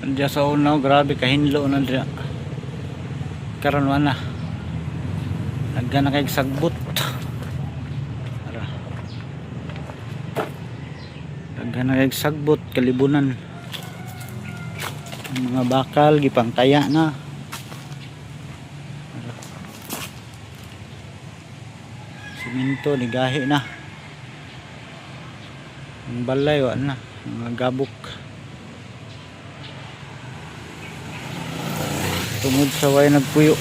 Diya sa unaw, grabe kahinlo na diya. Karon wala. Nagana kay sagbot. Ara. Nagana kay sagbot kalibunan. Ang mga bakal gipangtaya na. Ara. Simento nigahi na. Ang balay wala na, mga gabok. Tungod sa way nagpuyo.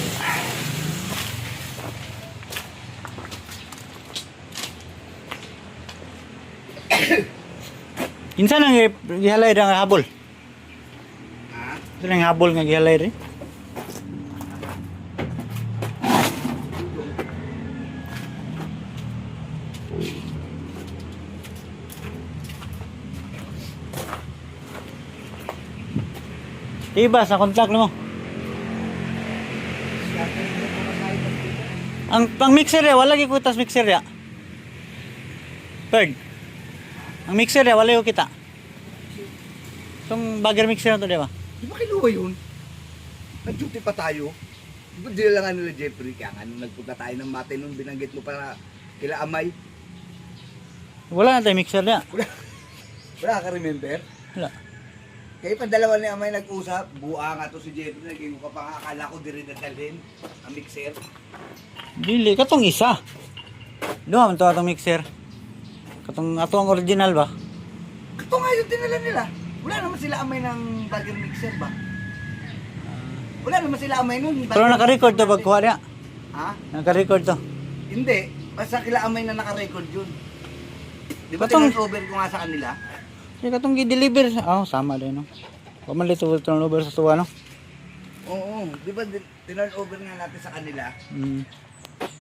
Kinsa nang gihalay ra nga habol? Ha? Kinsa nang habol nga gihalay ri? Iba sa kontak mo. Ang pang mixer ya wala gikutas mixer ya. Bird. Ang mixer ya wala yo kita. Tong bagger mixer na to, di ba? Di ba kinuha yun? Nag-duty pa tayo. Di ba di lang nga nila Jeffrey? Kaya nga nung nagpunta tayo ng mate nung binanggit mo para kila Amay. Wala na tayo mixer ya. Wala ka remember? Wala. Kaya pa dalawa ni Amay nag-usap, buha nga to si Jeffrey, naging ka pa nga, akala ko di rin nadalhin ang mixer. Dili, katong isa. Duha man to atong mixer. Katong ato ang original ba? Ito nga yung dinala nila. Wala naman sila Amay ng bagger mixer ba? Wala naman sila Amay nun. Pero naka-record to pagkuha niya. Ha? Naka-record to. Hindi. Basta kila Amay na naka-record yun. Di ba Katong- tinurn-over ko nga sa kanila? Kaya katong gi-deliver. Oh, sama din no. Pamalit to turnover sa tuwa no. Oo. Di ba tinurn-over nga natin sa kanila?